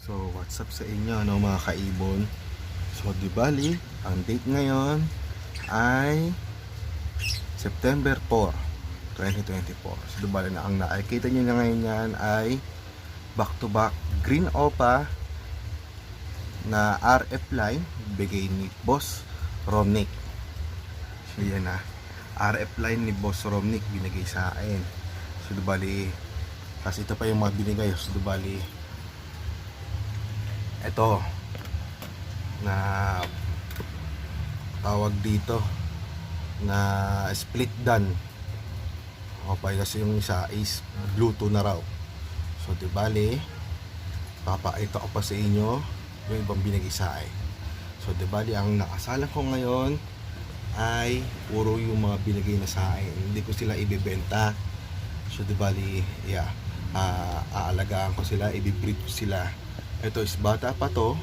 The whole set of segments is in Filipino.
So, what's up sa inyo, no, mga kaibon? So, di bali, ang date ngayon ay September 4, 2024. So, di bali na ang nakikita nyo na ngayon yan ay back-to-back Green Opa na RF line bigay ni Boss Romnick. So, yan na. RF line ni Boss Romnick binigay sa akin. So, di bali, kasi ito pa yung mga binigay. So, di bali, ito na tawag dito na split dan okay, kasi yung isa is Bluetooth na raw. So di bali papakita ko pa sa inyo yung ibang binigay sa akin. So di bali ang nakasalang ko ngayon ay puro yung mga binigay na sa akin, hindi ko sila ibebenta. So di bali aalagaan ko sila, ibibreed ko sila. Ito is bata pa to,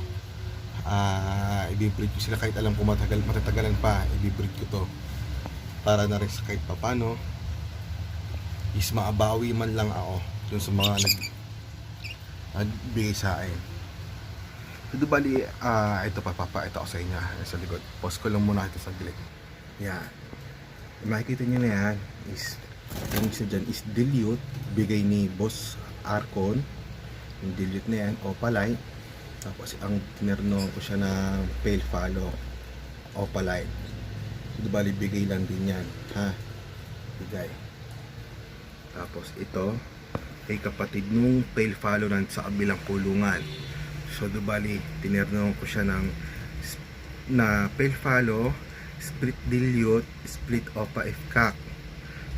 ibibreed ko sila kahit alam ko matatagalan pa, ibibreed ko to para na rin kahit papano is maabawi man lang ako dun sa mga nagbigay sa akin. So bali, ito papakita ko sa inyo sa likod. Pause ko lang muna ito saglit. Yan, makikita nyo na yan is yung isa dyan is dilute bigay ni Boss Arcon. Yung dilute na yan, opaline. Tapos ang tinerno ko siya na pale follow opaline. So bali bigay lang din yan, ha, bigay. Tapos ito ay kapatid nung pale follow na sa kabilang kulungan. So bali tinerno ko siya ng na pale follow, split dilute, split opa fcac.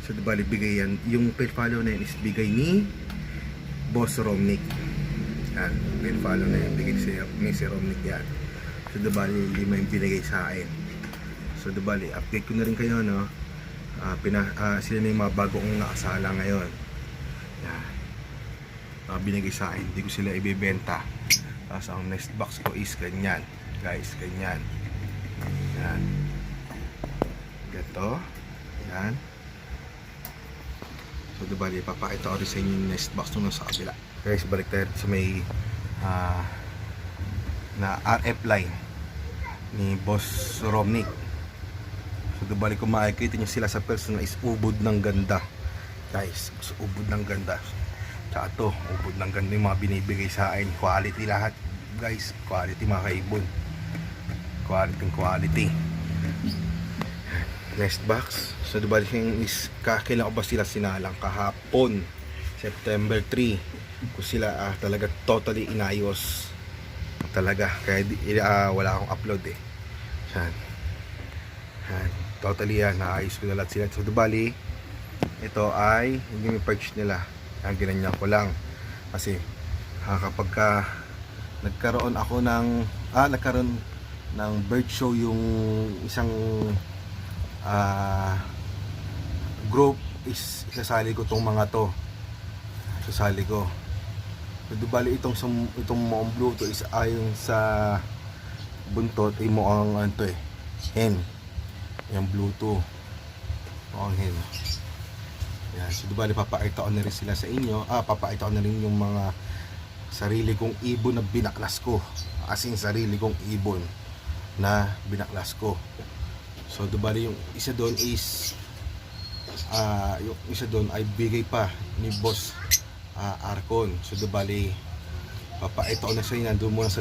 So bali bigay yan, yung pale follow na yan is bigay ni Boss Romnick. Yan, pale follow na yan, bigay si Romnick yan. So bali 5 yung binigay sa akin. So bali update ko na rin kayo, no. Sila na yung mga bagong nakasala ngayon. Yan, binigay sa akin, hindi ko sila ibebenta. Tapos ang next box ko is ganyan, guys, ganyan. Yan, gato. Yan. So bali papakita ko rin sa inyo yung next box nung nasa kabila. Guys, balik tayo sa may na RF line ni Boss Romnick. So bali kung makikita nyo sila sa person is ubod ng ganda, guys. So, ubod ng ganda. Tsaka to, ubod ng ganda yung mga binibigay sa akin. Quality lahat, guys. Quality, mga kaibon. Quality. Next box. So bali is kailan ko ba sila sinalang kahapon, September 3, ko sila talaga totally inayos talaga, kaya wala akong upload eh. Yan. Totally yan, naayos ko na lahat sila. So bali ito ay hindi yung perch nila, ang ginanyan ko lang kasi kapag nagkaroon ako nagkaroon ng bird show yung isang group is isasali ko tong mga to, sasali ko. So bali itong moong blue to is ayon sa buntot ay mukhang ano hen. Yung blue to mukhang hen. Yan, so bali papakita ko na rin sila sa inyo. Papakita ko na rin yung mga sarili kong ibon na binaklas ko, as in sarili kong ibon na binaklas ko. So bali yung isa doon is yung isa doon ay bigay pa ni Boss Arcon. So bali papakita ko na sa inyo, nandun muna sa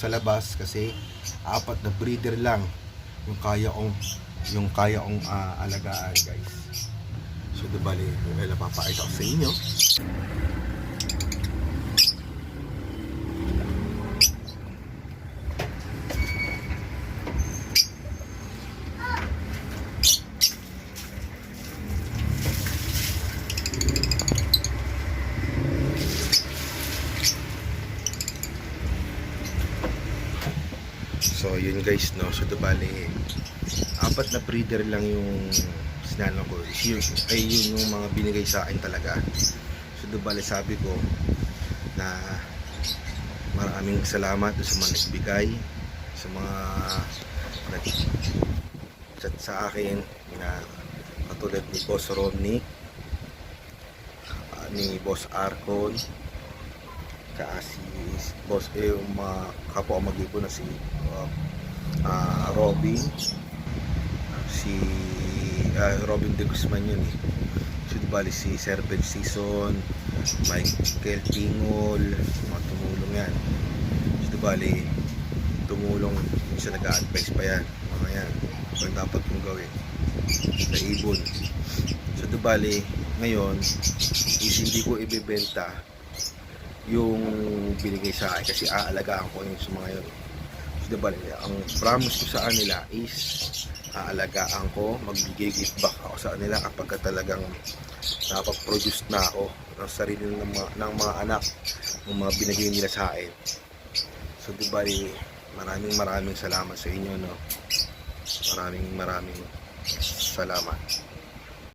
labas kasi 4 na breeder lang yung kaya kong alagaan, guys. So bali papakita ko sa inyo. So yun, guys, no. So bali 4 na breeder lang yung sinalo ko. Yun yung mga binigay sa akin talaga. So bali sabi ko na maraming salamat sa mga nagbigay, sa mga nag-chat sa akin na katulad ni Boss Romnick, ni Boss Arcon, kasi boss yung mga kapwa ko mag-ibon na si Robin, si Robin de Guzman yun eh. So di bali si Sir Ben Season, Michael Tingol, mga tumulong yan. So di bali tumulong, minsan nag-a-advise pa yan, mga yan kung dapat kong gawin sa ibon. So di bali ngayon is hindi ko ibebenta yung binigay sa akin kasi aalagaan ko yun sa mga yun. So di bali ang promise ko sa kanila is aalagaan ko, magbigay gift back ako sa kanila kapag talagang napag-produce na ako ng sarili ng mga anak ng mga binigay nila sa akin. So di bali maraming salamat sa inyo, no. Maraming salamat.